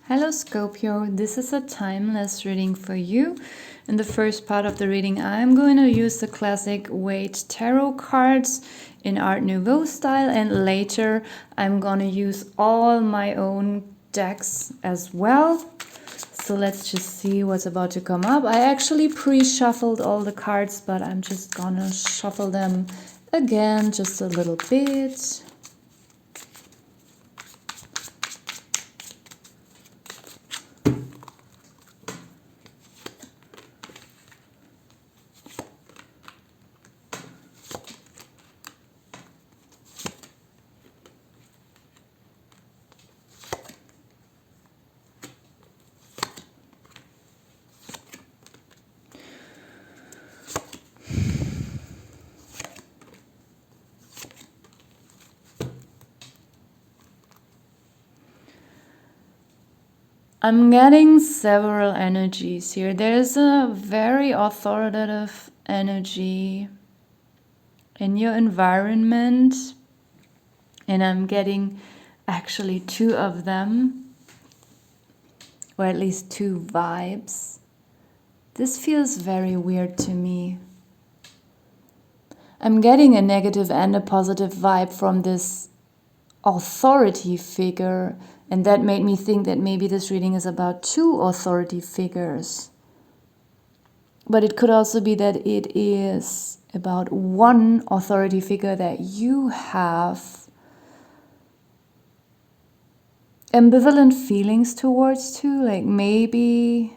Hello Scorpio, this is a timeless reading for you. In the first part of the reading, I'm going to use the classic Weight Tarot cards in Art Nouveau style, and later I'm going to use all my own decks as well. So let's just see what's about to come up. I actually pre-shuffled all the cards, but I'm just gonna shuffle them again just a little bit. I'm getting several energies here. There's a very authoritative energy in your environment, and I'm getting actually two of them, or at least two vibes. This feels very weird to me. I'm getting a negative and a positive vibe from this authority figure, and that made me think that maybe this reading is about two authority figures. But it could also be that it is about one authority figure that you have ambivalent feelings towards too, like maybe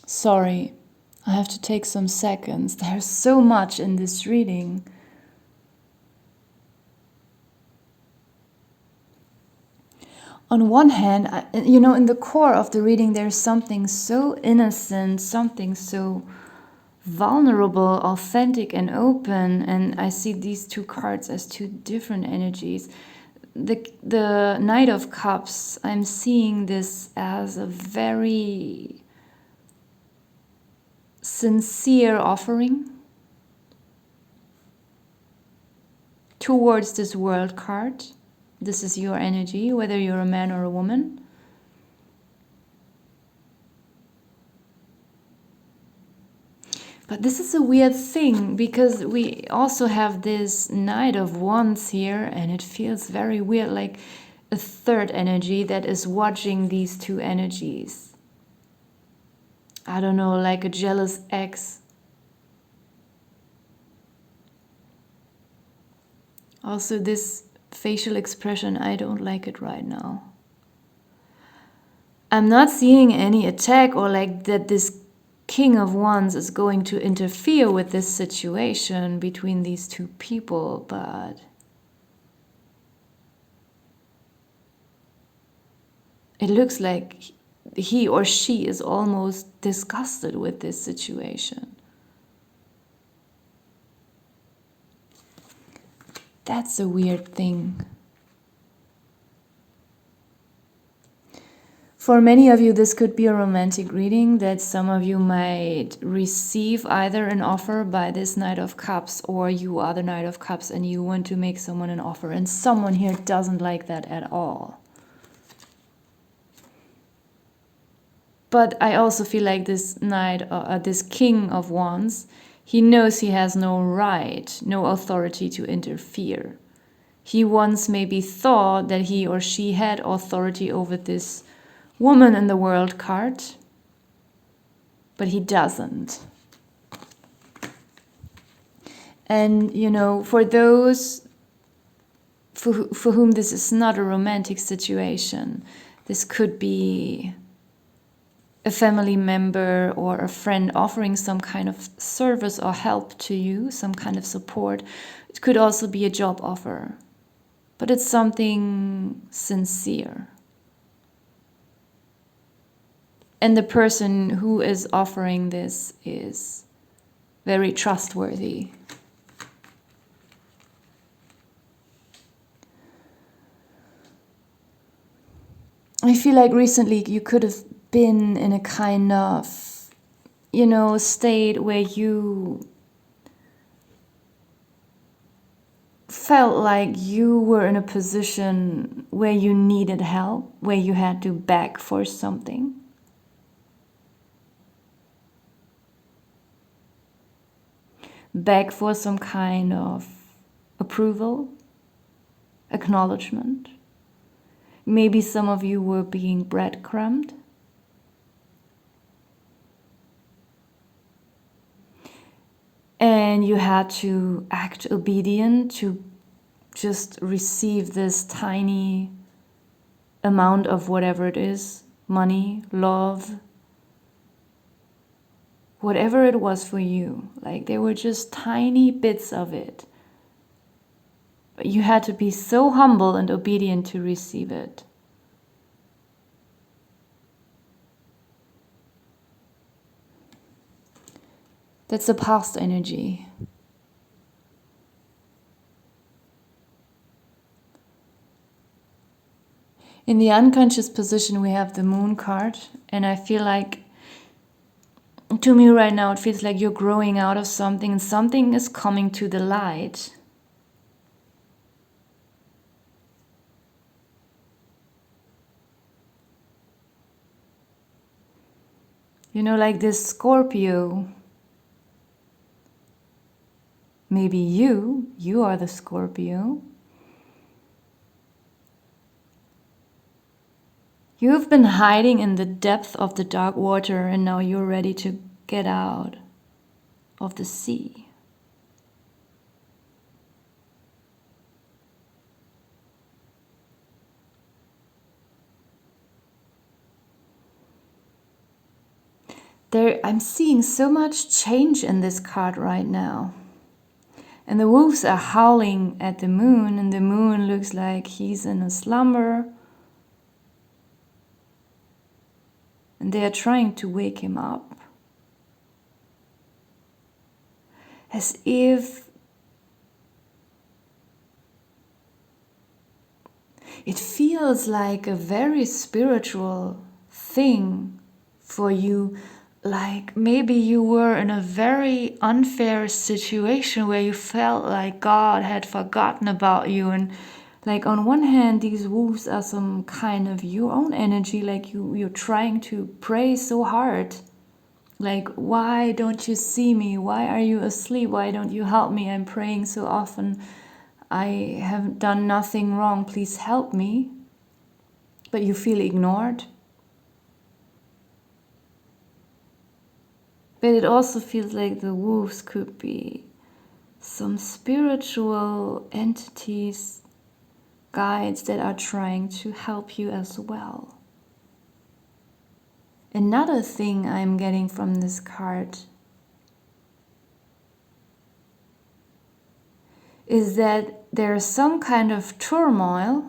sorry, I have to take some seconds. There's so much in this reading. On one hand, in the core of the reading, there's something so innocent, something so vulnerable, authentic, and open. And I see these two cards as two different energies. The Knight of Cups, I'm seeing this as a very sincere offering towards this World card. This is your energy, whether you're a man or a woman. But this is a weird thing, because we also have this Knight of Wands here, and it feels very weird, like a third energy that is watching these two energies. I don't know, like a jealous ex. Also, this facial expression, I don't like it right now. I'm not seeing any attack or like that this King of Wands is going to interfere with this situation between these two people, but it looks like he or she is almost disgusted with this situation. That's a weird thing. For many of you, this could be a romantic reading, that some of you might receive either an offer by this Knight of Cups, or you are the Knight of Cups and you want to make someone an offer, and someone here doesn't like that at all. But I also feel like this this King of Wands, he knows he has no right, no authority to interfere. He once maybe thought that he or she had authority over this woman in the World card, but he doesn't. And for those for whom this is not a romantic situation, this could be a family member or a friend offering some kind of service or help to you, some kind of support. It could also be a job offer, but it's something sincere. And the person who is offering this is very trustworthy. I feel like recently you could have been in a kind of, state where you felt like you were in a position where you needed help, where you had to beg for something. Beg for some kind of approval, acknowledgement. Maybe some of you were being breadcrumbed. And you had to act obedient to just receive this tiny amount of whatever it is, money, love, whatever it was for you. Like they were just tiny bits of it. But you had to be so humble and obedient to receive it. That's the past energy. In the unconscious position, we have the moon card, and I feel like, to me right now, it feels like you're growing out of something and something is coming to the light. Like this Scorpio. Maybe you are the Scorpio. You've been hiding in the depth of the dark water and now you're ready to get out of the sea. I'm seeing so much change in this card right now. And the wolves are howling at the moon, and the moon looks like he's in a slumber. And they are trying to wake him up. As if it feels like a very spiritual thing for you. Like maybe you were in a very unfair situation where you felt like God had forgotten about you. And like on one hand, these wolves are some kind of your own energy, like you're trying to pray so hard. Like, why don't you see me? Why are you asleep? Why don't you help me? I'm praying so often. I have done nothing wrong. Please help me. But you feel ignored. But it also feels like the wolves could be some spiritual entities, guides that are trying to help you as well. Another thing I'm getting from this card is that there's some kind of turmoil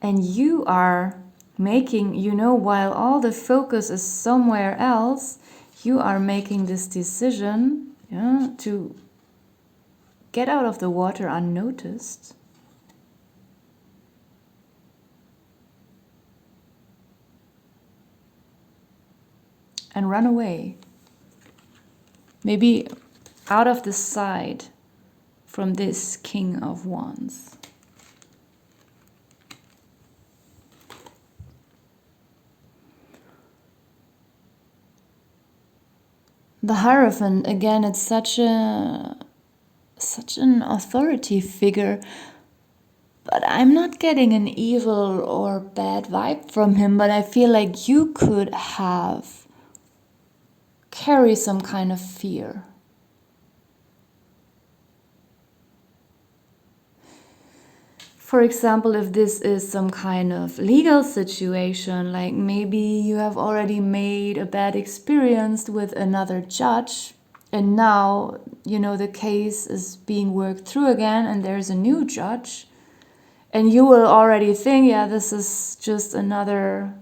and you are making, while all the focus is somewhere else, you are making this decision to get out of the water unnoticed. And run away. Maybe out of the sight from this King of Wands. The Hierophant, again, it's such an authority figure, but I'm not getting an evil or bad vibe from him, but I feel like you could carry some kind of fear. For example, if this is some kind of legal situation, like maybe you have already made a bad experience with another judge and now, the case is being worked through again and there's a new judge and you will already think, this is just another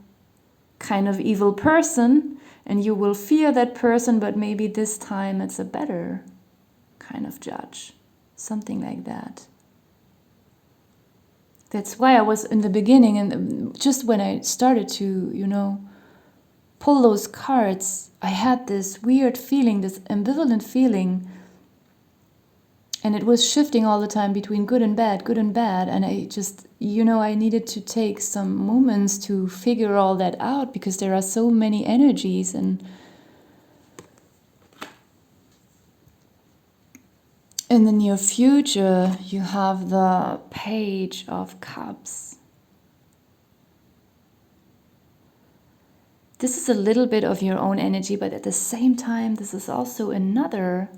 kind of evil person and you will fear that person, but maybe this time it's a better kind of judge, something like that. That's why I was in the beginning, and just when I started to, pull those cards, I had this weird feeling, this ambivalent feeling, and it was shifting all the time between good and bad, and I just, I needed to take some moments to figure all that out, because there are so many energies. And in the near future, you have the Page of Cups. This is a little bit of your own energy, but at the same time, this is also another.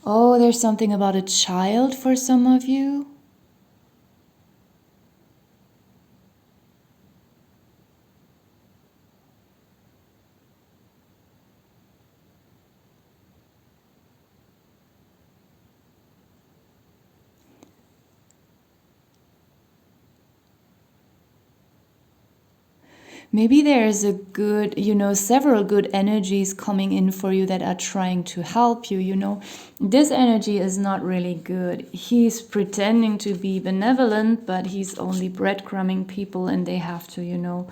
Oh, there's something about a child for some of you. Maybe there's a good, several good energies coming in for you that are trying to help you. This energy is not really good. He's pretending to be benevolent, but he's only breadcrumbing people, and they have to,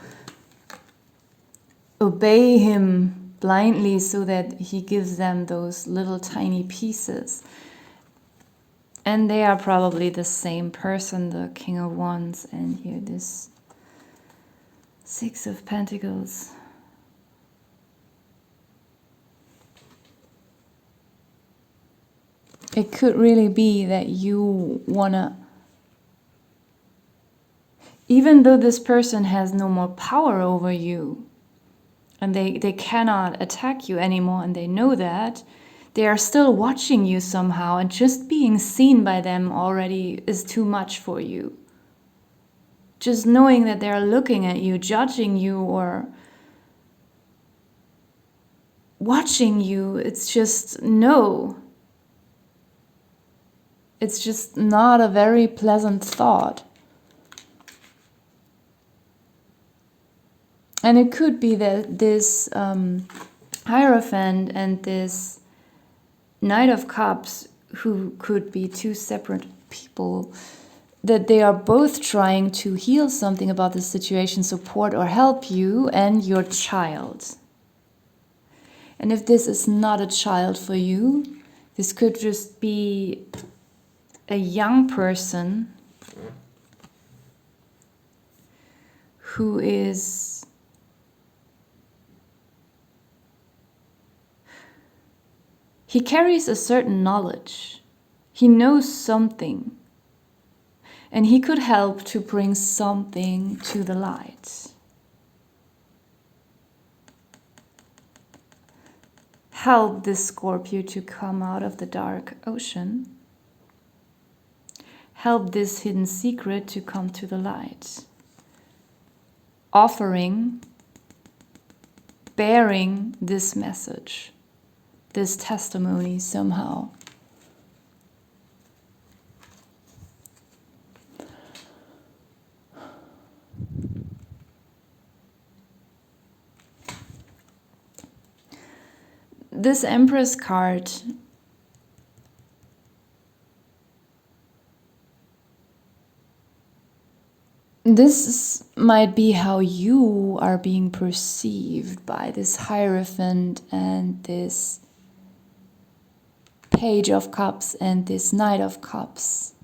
obey him blindly so that he gives them those little tiny pieces. And they are probably the same person, the King of Wands, and here this Six of Pentacles. It could really be that you wanna, even though this person has no more power over you, and they cannot attack you anymore, and they know that, they are still watching you somehow, and just being seen by them already is too much for you. Just knowing that they're looking at you, judging you, or watching you, it's just no. It's just not a very pleasant thought. And it could be that this Hierophant and this Knight of Cups, who could be two separate people, that they are both trying to heal something about the situation, support or help you and your child. And if this is not a child for you, this could just be a young person who is he carries a certain knowledge. He knows something. And he could help to bring something to the light. Help this Scorpio to come out of the dark ocean. Help this hidden secret to come to the light. Offering, bearing this message, this testimony somehow. This Empress card might be how you are being perceived by this Hierophant and this Page of Cups and this Knight of Cups.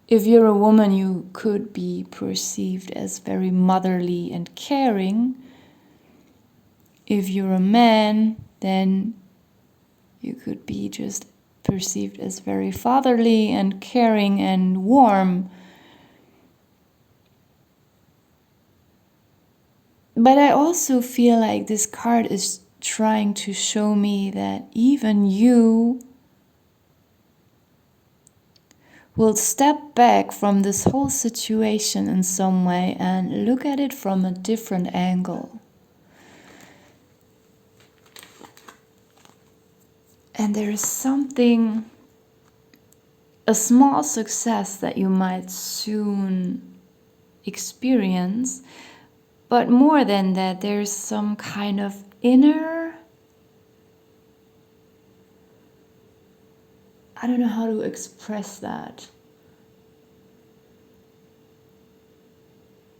If you're a woman, you could be perceived as very motherly and caring. If you're a man, then you could be just perceived as very fatherly and caring and warm. But I also feel like this card is trying to show me that even you will step back from this whole situation in some way and look at it from a different angle. And there is something, a small success that you might soon experience, but more than that, there's some kind of inner I don't know how to express that.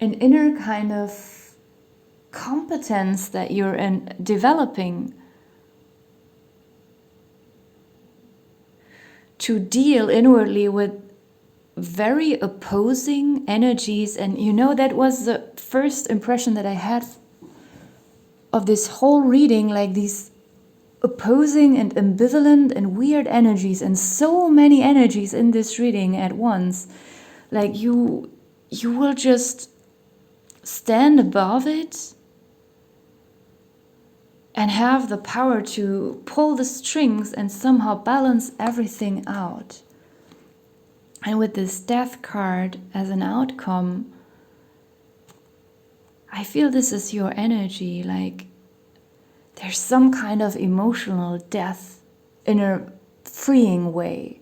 An inner kind of competence that you're developing to deal inwardly with very opposing energies. And that was the first impression that I had of this whole reading, like these opposing and ambivalent and weird energies, and so many energies in this reading at once. Like you will just stand above it and have the power to pull the strings and somehow balance everything out. And with this death card as an outcome, I feel this is your energy. Like there's some kind of emotional death in a freeing way.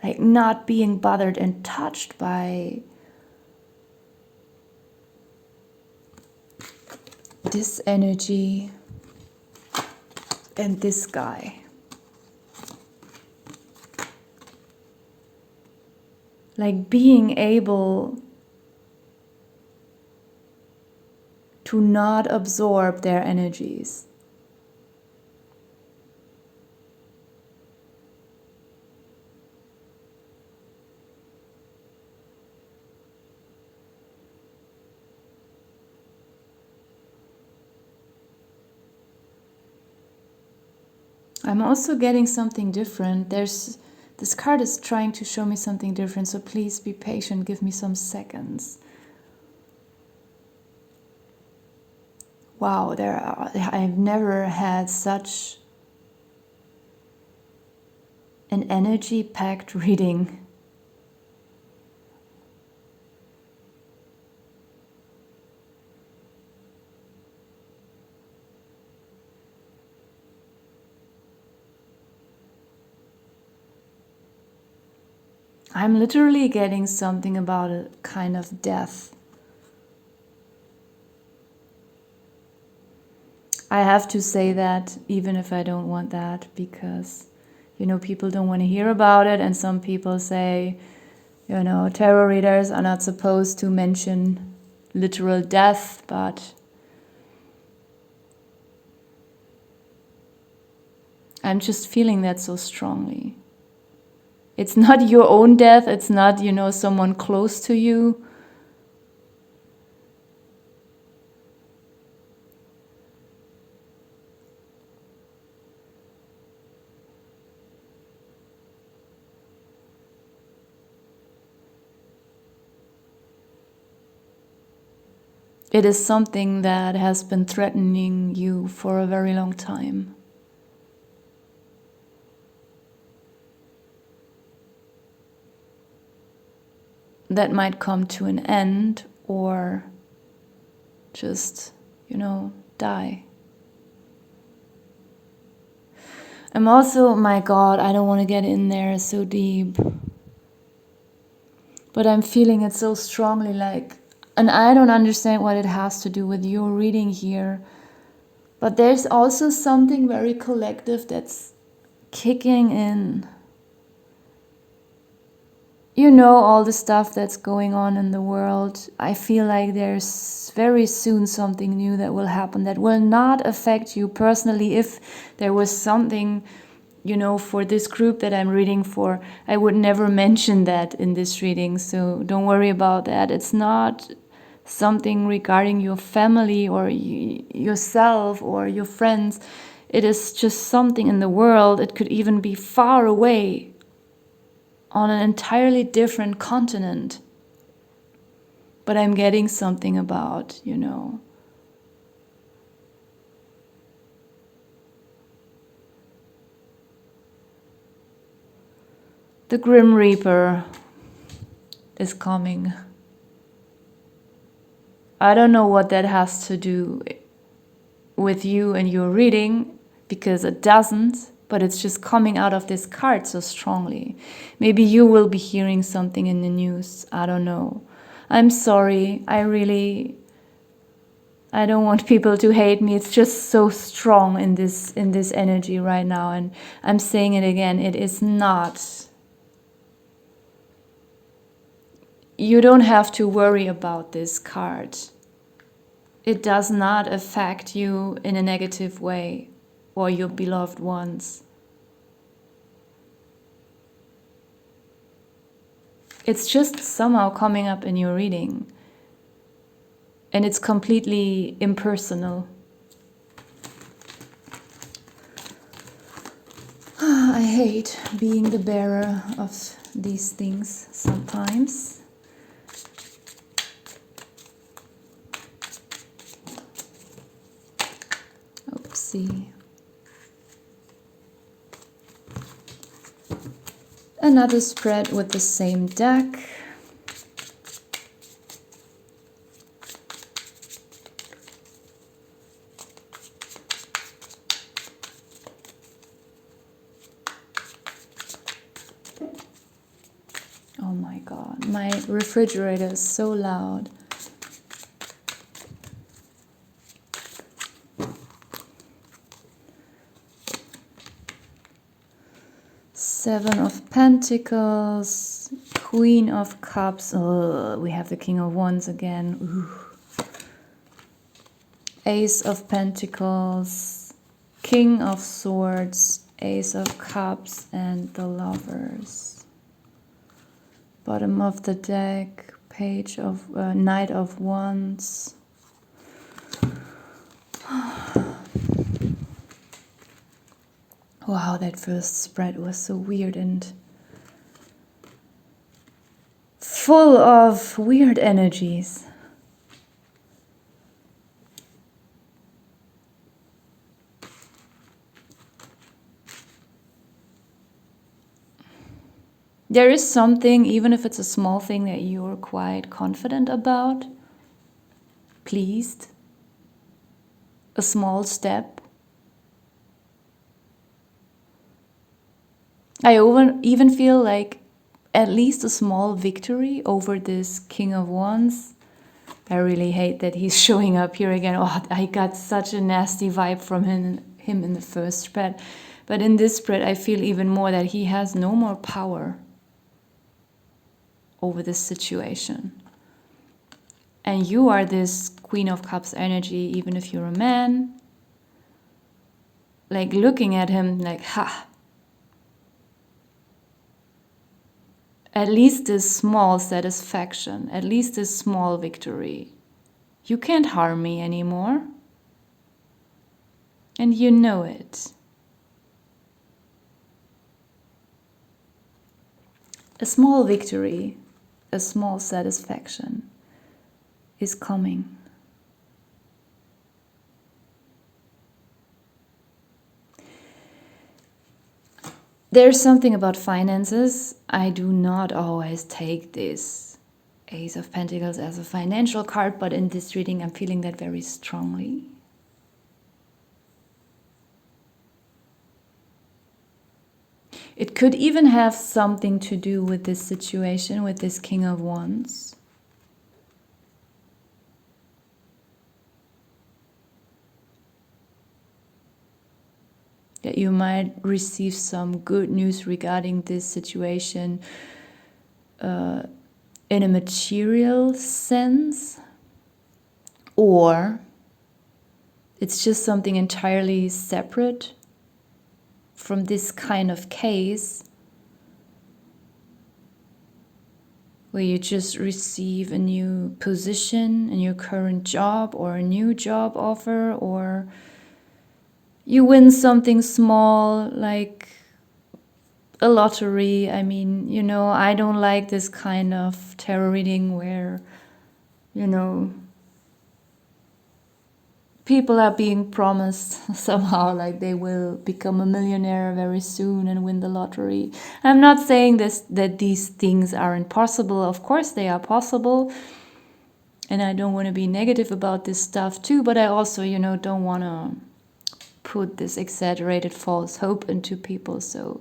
Like not being bothered and touched by this energy and this guy. Like being able to not absorb their energies. I'm also getting something different. This card is trying to show me something different, so please be patient, give me some seconds. Wow, I've never had such an energy-packed reading. I'm literally getting something about a kind of death. I have to say that even if I don't want that, because people don't want to hear about it, and some people say tarot readers are not supposed to mention literal death, but I'm just feeling that so strongly. It's not your own death, it's not someone close to you. It is something that has been threatening you for a very long time. That might come to an end or just, die. I'm also, my God, I don't want to get in there so deep. But I'm feeling it so strongly, and I don't understand what it has to do with your reading here. But there's also something very collective that's kicking in. All the stuff that's going on in the world. I feel like there's very soon something new that will happen that will not affect you personally. If there was something, for this group that I'm reading for, I would never mention that in this reading. So don't worry about that. It's not something regarding your family or yourself or your friends. It is just something in the world. It could even be far away, on an entirely different continent. But I'm getting something about, the Grim Reaper is coming. I don't know what that has to do with you and your reading, because it doesn't. But it's just coming out of this card so strongly. Maybe you will be hearing something in the news. I don't know. I'm sorry. I really I don't want people to hate me. It's just so strong in this energy right now, and I'm saying it again. It is not. You don't have to worry about this card. It does not affect you in a negative way or your beloved ones. It's just somehow coming up in your reading. And it's completely impersonal. I hate being the bearer of these things sometimes. Oopsie. Another spread with the same deck. Oh my God, my refrigerator is so loud. Seven of Pentacles, Queen of Cups. Oh, we have the King of Wands again. Ooh. Ace of Pentacles, King of Swords, Ace of Cups, and the Lovers. Bottom of the deck, Page of Knight of Wands. Wow, that first spread was so weird and full of weird energies. There is something, even if it's a small thing, that you're quite confident about, pleased, a small step. I even feel like at least a small victory over this King of Wands. I really hate that he's showing up here again. Oh, I got such a nasty vibe from him in the first spread. But in this spread, I feel even more that he has no more power over this situation. And you are this Queen of Cups energy, even if you're a man. Like looking at him like, ha. At least this small satisfaction, at least this small victory. You can't harm me anymore. And you know it. A small victory, a small satisfaction is coming. There's something about finances. I do not always take this Ace of Pentacles as a financial card, but in this reading I'm feeling that very strongly. It could even have something to do with this situation, with this King of Wands. That you might receive some good news regarding this situation in a material sense, or it's just something entirely separate from this kind of case where you just receive a new position in your current job or a new job offer, or you win something small like a lottery. I mean, you know, I don't like this kind of tarot reading where, you know, people are being promised somehow like they will become a millionaire very soon and win the lottery. I'm not saying that these things aren't possible. Of course they are possible. And I don't want to be negative about this stuff too, but I also, you know, don't want to put this exaggerated false hope into people. So,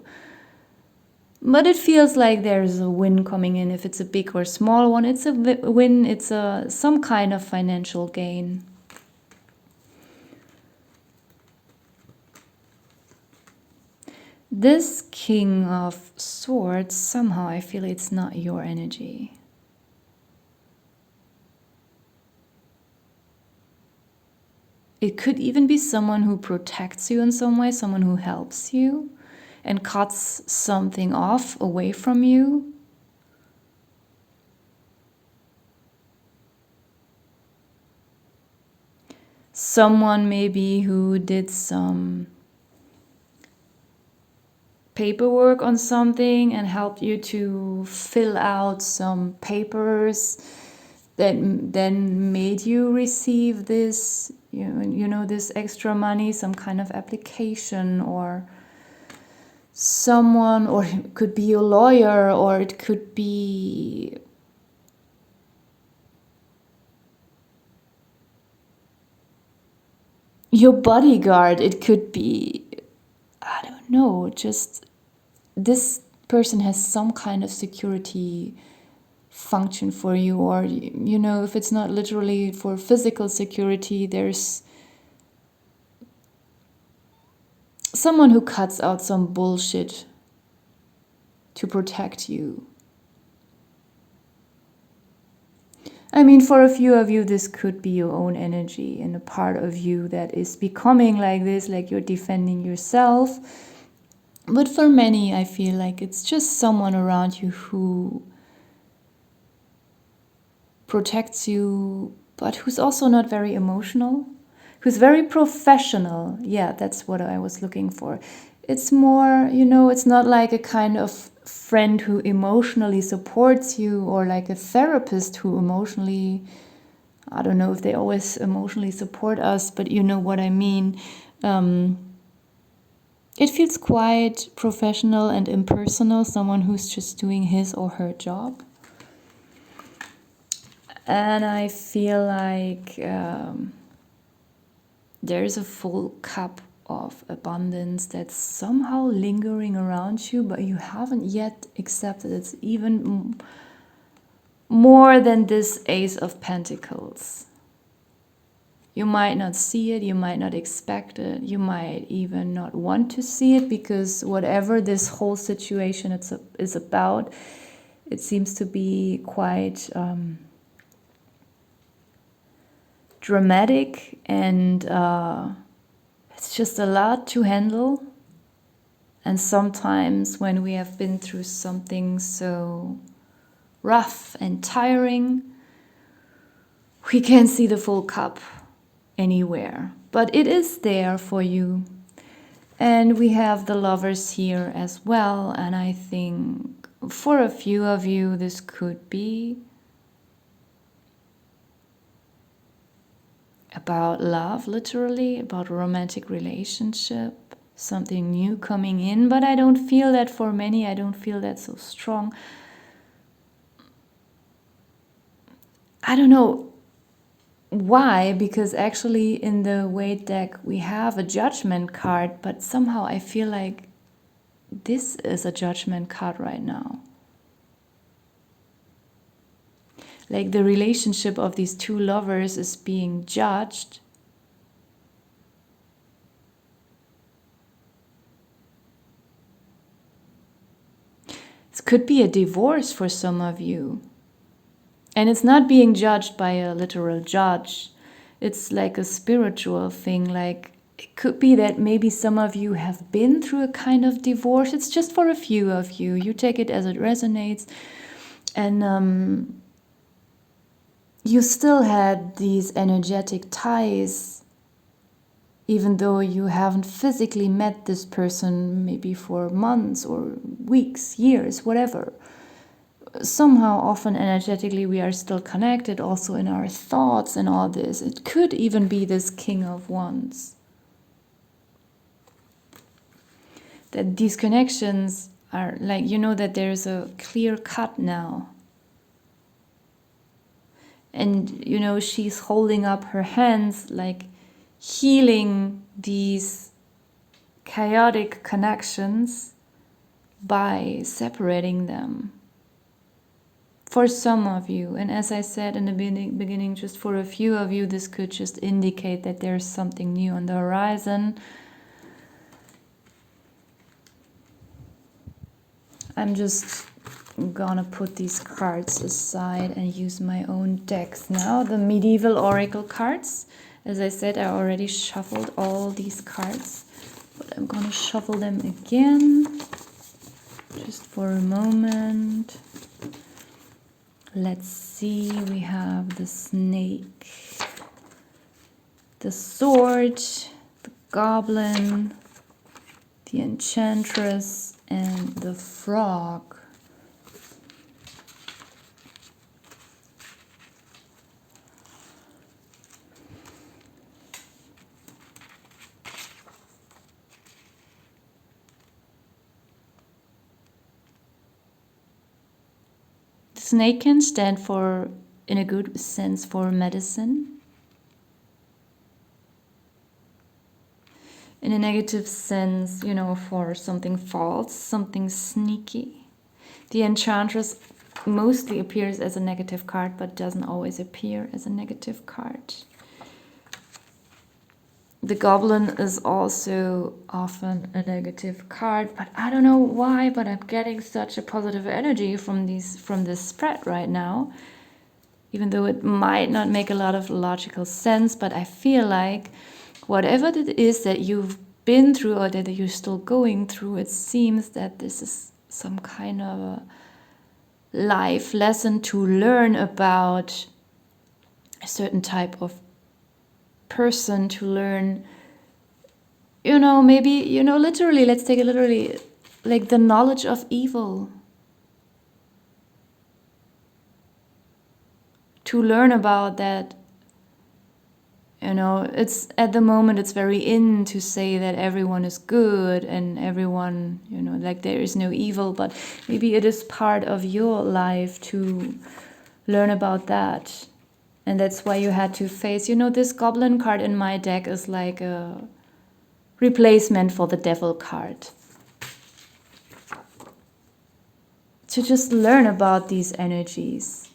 but it feels like there's a win coming in. If it's a big or small one, it's a win. It's some kind of financial gain. This King of Swords, somehow I feel it's not your energy. It could even be someone who protects you in some way, someone who helps you and cuts something off away from you. Someone maybe who did some paperwork on something and helped you to fill out some papers that then made you receive this, you know, this extra money, some kind of application, or someone, or it could be a lawyer, or it could be your bodyguard. It could be, I don't know, just this person has some kind of security function for you, or, you know, if it's not literally for physical security, there's someone who cuts out some bullshit to protect you. I mean, for a few of you, this could be your own energy and a part of you that is becoming like this, like you're defending yourself. But for many, I feel like it's just someone around you who protects you, but who's also not very emotional, who's very professional. Yeah, that's what I was looking for. It's more, you know, it's not like a kind of friend who emotionally supports you, or like a therapist who emotionally, I don't know if they always emotionally support us, but you know what I mean. It feels quite professional and impersonal, someone who's just doing his or her job. And I feel like there's a full cup of abundance that's somehow lingering around you, but you haven't yet accepted it's even more than this Ace of Pentacles. You might not see it, you might not expect it, you might even not want to see it, because whatever this whole situation is about, it seems to be quite dramatic, and it's just a lot to handle. And sometimes when we have been through something so rough and tiring, we can't see the full cup anywhere, but it is there for you. And we have the Lovers here as well, and I think for a few of you this could be about love, literally, about a romantic relationship, something new coming in, but I don't feel that for many. I don't feel that so strong. I don't know why, because actually in the weight deck we have a judgment card, but somehow I feel like this is a judgment card right now. Like the relationship of these two lovers is being judged. This could be a divorce for some of you. And it's not being judged by a literal judge. It's like a spiritual thing. Like it could be that maybe some of you have been through a kind of divorce. It's just for a few of you. You take it as it resonates. And you still had these energetic ties, even though you haven't physically met this person maybe for months or weeks, years, whatever. Somehow, often energetically, we are still connected also in our thoughts and all this. It could even be this King of Wands. That these connections are like, you know, that there's a clear cut now. And, you know, she's holding up her hands, like healing these chaotic connections by separating them. For some of you, and as I said in the beginning, just for a few of you, this could just indicate that there's something new on the horizon. I'm just gonna put these cards aside and use my own decks now. The medieval oracle cards. As I said, I already shuffled all these cards, but I'm gonna shuffle them again just for a moment. Let's see, we have the snake, the sword, the goblin, the enchantress, and the frog. Snake can stand for, in a good sense, for medicine. In a negative sense, you know, for something false, something sneaky. The enchantress mostly appears as a negative card, but doesn't always appear as a negative card. The goblin is also often a negative card, but I don't know why, but I'm getting such a positive energy from this spread right now. Even though it might not make a lot of logical sense, but I feel like whatever it is that you've been through or that you're still going through, it seems that this is some kind of a life lesson to learn about a certain type of person, to learn, you know, maybe, you know, literally, let's take it literally, like the knowledge of evil. To learn about that, you know, it's at the moment it's very in to say that everyone is good and everyone, you know, like there is no evil, but maybe it is part of your life to learn about that. And that's why you had to face, you know, this goblin card in my deck is like a replacement for the devil card. To just learn about these energies.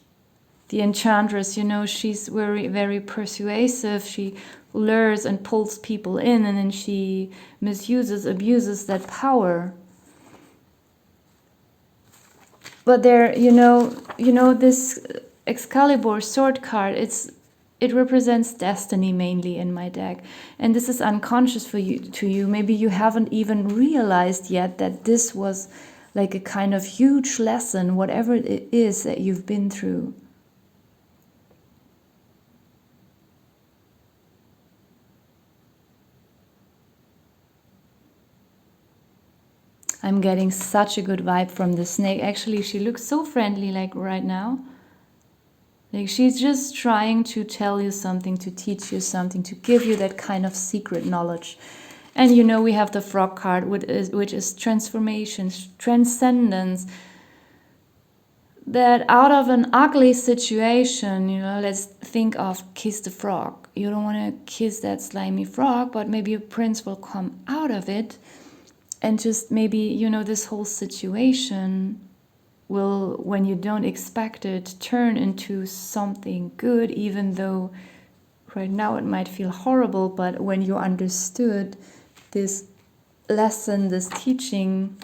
The enchantress, you know, she's very, very persuasive. She lures and pulls people in, and then she abuses that power. But there, you know, this Excalibur sword card, it represents destiny mainly in my deck. And this is unconscious to you. Maybe you haven't even realized yet that this was like a kind of huge lesson, whatever it is that you've been through. I'm getting such a good vibe from the snake. Actually, she looks so friendly, like right now. Like she's just trying to tell you something, to teach you something, to give you that kind of secret knowledge. And you know, we have the frog card, which is transformation, transcendence. That out of an ugly situation, you know, let's think of kiss the frog. You don't want to kiss that slimy frog, but maybe a prince will come out of it. And just maybe, you know, this whole situation will, when you don't expect it, turn into something good, even though right now it might feel horrible. But when you understood this lesson, this teaching,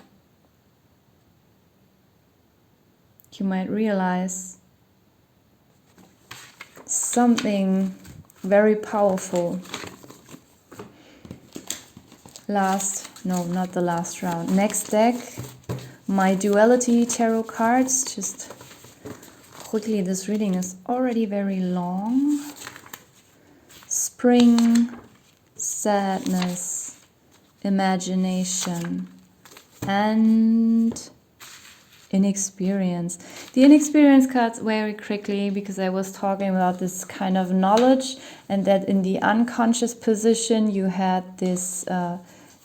you might realize something very powerful. No, not the last round. Next deck, my Duality tarot cards. Just quickly, this reading is already very long. Spring, sadness, imagination, and inexperience. The inexperience cards very quickly, because I was talking about this kind of knowledge, and that in the unconscious position you had this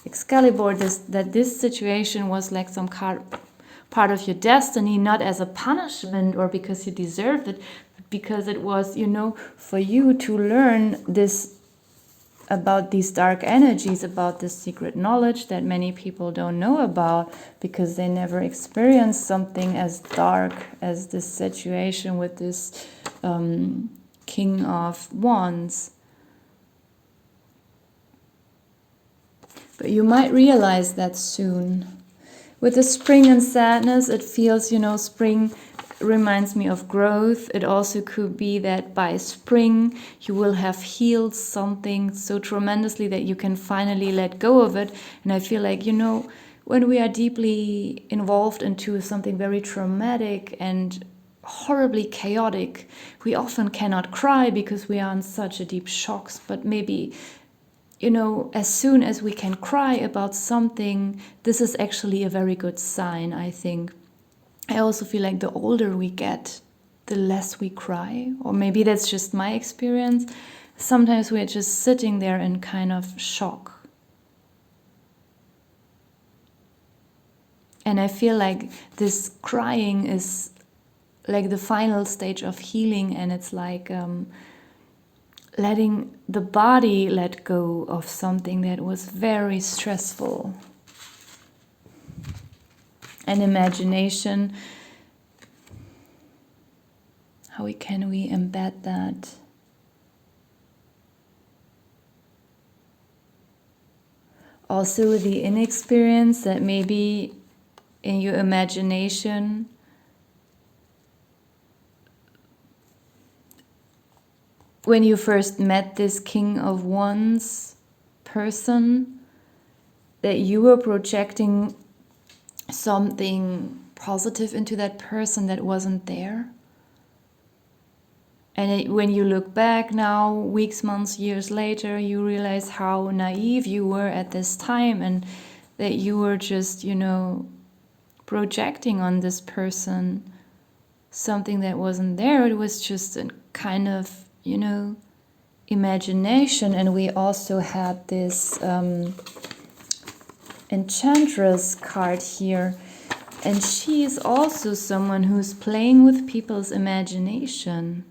Excalibur, that this situation was like some part of your destiny, not as a punishment or because you deserved it, but because it was, you know, for you to learn this about these dark energies, about this secret knowledge that many people don't know about because they never experienced something as dark as this situation with this King of Wands. But you might realize that soon. With the spring and sadness, it feels, spring reminds me of growth. It also could be that by spring you will have healed something so tremendously that you can finally let go of it. And I feel like, when we are deeply involved into something very traumatic and horribly chaotic, we often cannot cry because we are in such a deep shocks. But maybe, as soon as we can cry about something, this is actually a very good sign, I think. I also feel like the older we get, the less we cry. Or maybe that's just my experience. Sometimes we're just sitting there in kind of shock. And I feel like this crying is like the final stage of healing, and it's like letting the body let go of something that was very stressful. And imagination, how can we embed that? Also the inexperience that maybe in your imagination when you first met this King of Wands person, that you were projecting something positive into that person that wasn't there. And when you look back now, weeks, months, years later, you realize how naive you were at this time, and that you were just, projecting on this person something that wasn't there. It was just a kind of, imagination. And we also had this Enchantress card here. And she is also someone who's playing with people's imagination,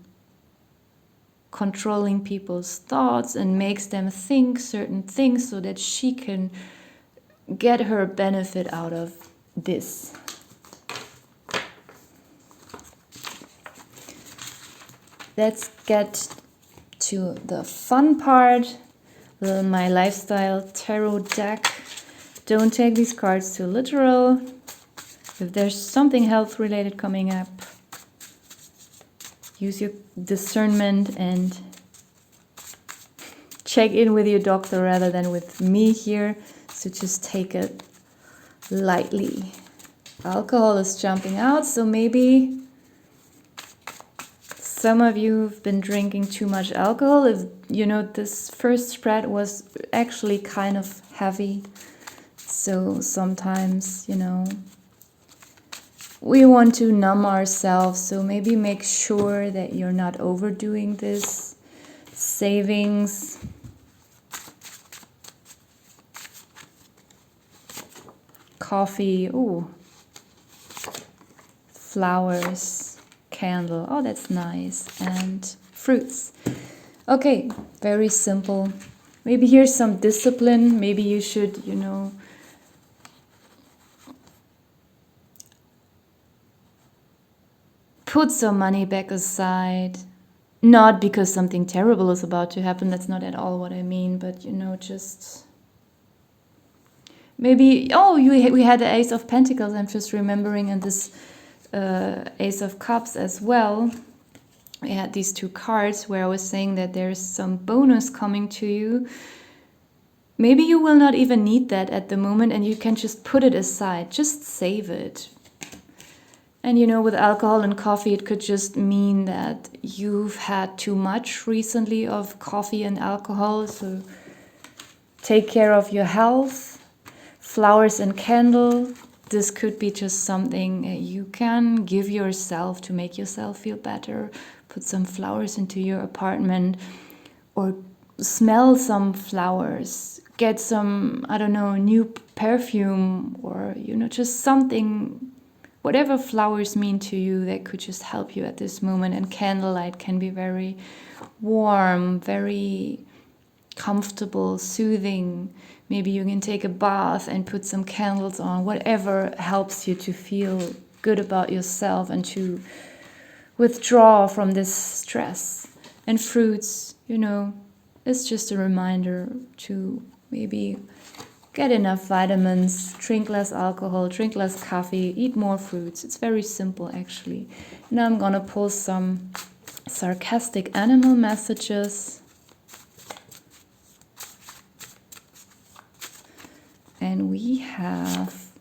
controlling people's thoughts, and makes them think certain things so that she can get her benefit out of this. Let's get to the fun part, my lifestyle tarot deck. Don't take these cards too literal. If there's something health related coming up, use your discernment and check in with your doctor rather than with me here. So just take it lightly. Alcohol is jumping out, so maybe some of you have been drinking too much alcohol. If this first spread was actually kind of heavy. So sometimes, we want to numb ourselves. So maybe make sure that you're not overdoing this. Savings. Coffee. Ooh. Flowers. Candle. Oh, that's nice. And fruits. Okay, very simple. Maybe here's some discipline. Maybe you should, put some money back aside. Not because something terrible is about to happen. That's not at all what I mean. But, just... Maybe... Oh, we had the Ace of Pentacles. I'm just remembering. And this Ace of Cups as well. We had these two cards where I was saying that there's some bonus coming to you. Maybe you will not even need that at the moment, and you can just put it aside. Just save it. And with alcohol and coffee, it could just mean that you've had too much recently of coffee and alcohol. So take care of your health. Flowers and candle. This could be just something you can give yourself to make yourself feel better. Put some flowers into your apartment, or smell some flowers. Get some, new perfume, or, just something, whatever flowers mean to you that could just help you at this moment. And candlelight can be very warm, very comfortable, soothing. Maybe you can take a bath and put some candles on, whatever helps you to feel good about yourself and to withdraw from this stress. And fruits, it's just a reminder to maybe get enough vitamins, drink less alcohol, drink less coffee, eat more fruits. It's very simple actually. Now I'm gonna pull some sarcastic animal messages. And we have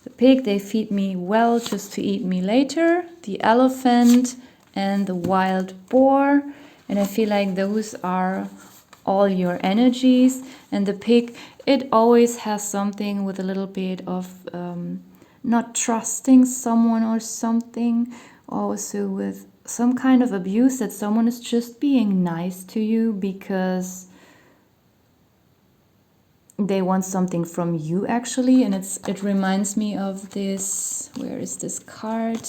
the pig, they feed me well just to eat me later. The elephant and the wild boar. And I feel like those are all your energies. And the pig, it always has something with a little bit of not trusting someone or something. Also with some kind of abuse, that someone is just being nice to you because they want something from you actually. And it reminds me of this, where is this card?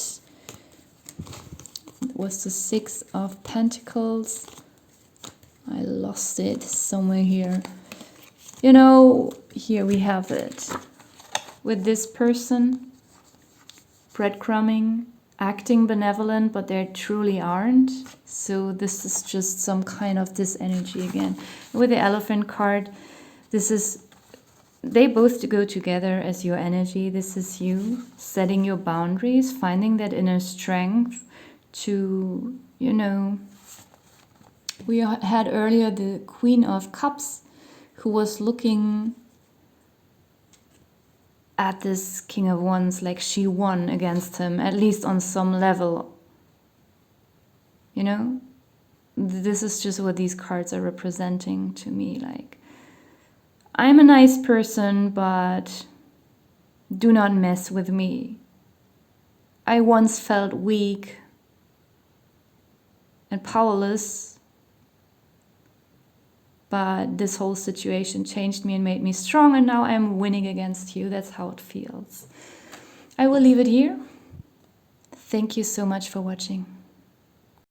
It was the Six of Pentacles. I lost it somewhere here. You know, here we have it. With this person, breadcrumbing, acting benevolent, but they truly aren't. So this is just some kind of this energy again. With the elephant card, this is, they both go together as your energy. This is you setting your boundaries, finding that inner strength to, you know, we had earlier the Queen of Cups who was looking at this King of Wands like she won against him, at least on some level. You know? This is just what these cards are representing to me. Like, I'm a nice person, but do not mess with me. I once felt weak and powerless, but this whole situation changed me and made me strong, and now I'm winning against you. That's how it feels. I will leave it here. Thank you so much for watching.